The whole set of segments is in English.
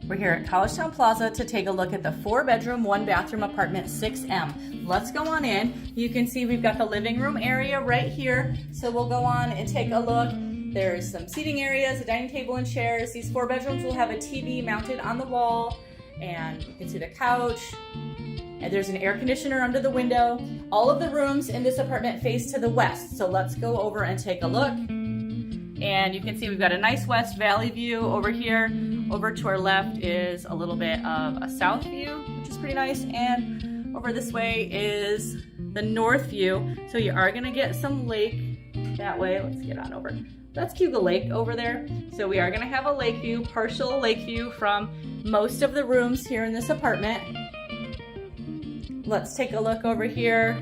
We're here at Collegetown Plaza to take a look at the 4-bedroom, 1-bathroom apartment 6M. Let's go on in. You can see we've got the living room area right here. So we'll go on and take a look. There's some seating areas, a dining table and chairs. These 4 bedrooms will have a TV mounted on the wall, and you can see the couch. And there's an air conditioner under the window. All of the rooms in this apartment face to the west. So let's go over and take a look. And you can see we've got a nice west valley view over here. Over to our left is a little bit of a south view, which is pretty nice. And over this way is the north view. So you are gonna get some lake that way. Let's get on over. That's Cuba Lake over there. So we are gonna have a lake view, partial lake view from most of the rooms here in this apartment. Let's take a look over here.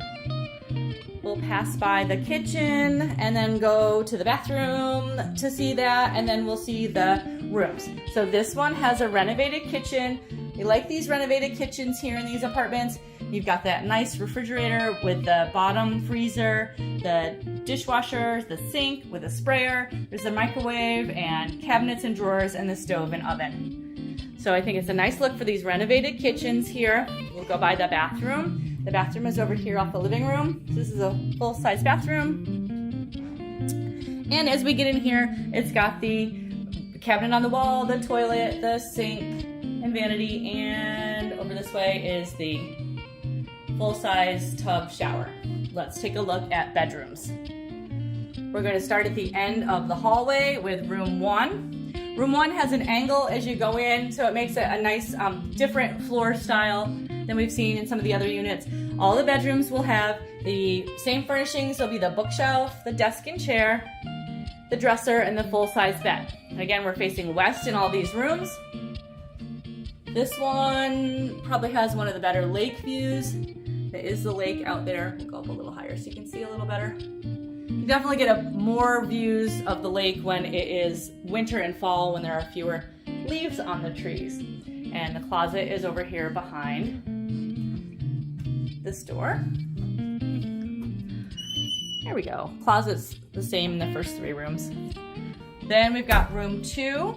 We'll pass by the kitchen and then go to the bathroom to see that, and then we'll see the rooms. So this one has a renovated kitchen. We like these renovated kitchens here in these apartments. You've got that nice refrigerator with the bottom freezer, the dishwasher, the sink with a sprayer. There's a microwave and cabinets and drawers and the stove and oven. So I think it's a nice look for these renovated kitchens here. We'll go by the bathroom. The bathroom is over here off the living room. So this is a full-size bathroom. And as we get in here, it's got the cabinet on the wall, the toilet, the sink, and vanity. And over this way is the full-size tub shower. Let's take a look at bedrooms. We're going to start at the end of the hallway with room 1. Room 1 has an angle as you go in, so it makes it a nice different floor style than we've seen in some of the other units. All the bedrooms will have the same furnishings. There'll be the bookshelf, the desk and chair, the dresser, and the full-size bed. And again, we're facing west in all these rooms. This one probably has one of the better lake views. There is the lake out there. We'll go up a little higher so you can see a little better. You definitely get more views of the lake when it is winter and fall, when there are fewer leaves on the trees. And the closet is over here behind this door. There we go. Closet's the same in the first 3 rooms. Then we've got room 2.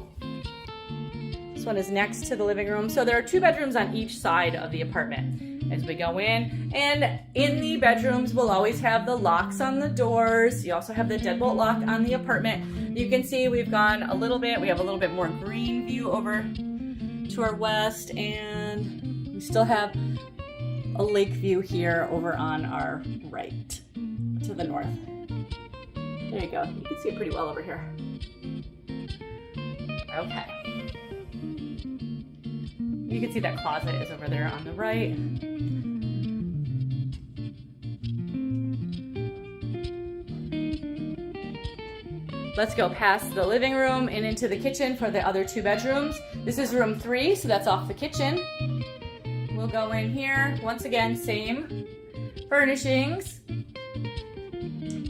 This one is next to the living room. So there are 2 bedrooms on each side of the apartment as we go in. And in the bedrooms, we'll always have the locks on the doors. You also have the deadbolt lock on the apartment. You can see we've gone a little bit. We have a little bit more green view over to our west, and we still have a lake view here over on our right to the north. There you go. You can see it pretty well over here. Okay. You can see that closet is over there on the right. Let's go past the living room and into the kitchen for the other 2 bedrooms. This is room 3, so that's off the kitchen. We'll go in here. Once again, same furnishings.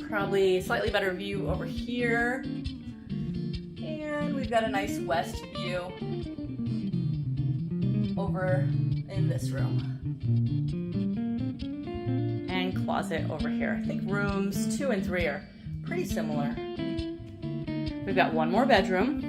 Probably slightly better view over here. And we've got a nice west view over in this room. And closet over here. I think rooms 2 and 3 are pretty similar. We've got one more bedroom.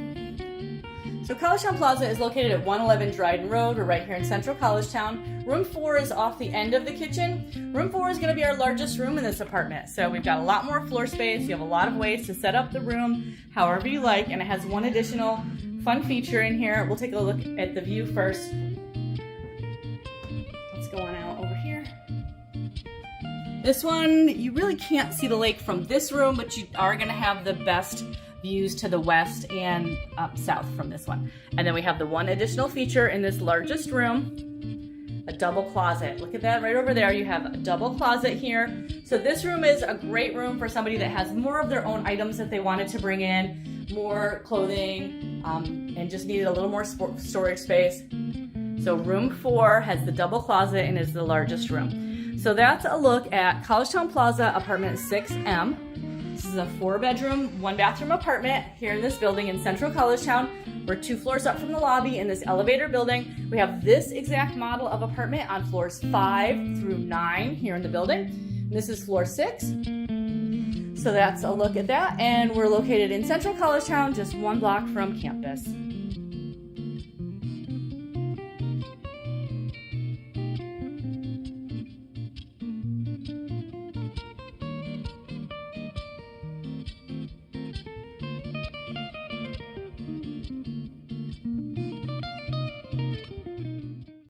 So Collegetown Plaza is located at 111 Dryden Road. We're right here in central Collegetown. Room 4 is off the end of the kitchen. Room 4 is going to be our largest room in this apartment. So we've got a lot more floor space. You have a lot of ways to set up the room however you like, and it has one additional fun feature in here. We'll take a look at the view first. Let's go on out over here. This one, you really can't see the lake from this room, but you are going to have the best views to the west and up south from this one. And then we have the one additional feature in this largest room, a double closet. Look at that right over there. You have a double closet here. So this room is a great room for somebody that has more of their own items that they wanted to bring in, more clothing, and just needed a little more storage space. So room 4 has the double closet and is the largest room. So that's a look at Collegetown Plaza apartment 6M. This is a 4-bedroom, 1-bathroom apartment here in this building in Central Collegetown. We're 2 floors up from the lobby in this elevator building. We have this exact model of apartment on floors 5 through 9 here in the building. And this is floor 6. So that's a look at that. And we're located in Central Collegetown, just 1 block from campus.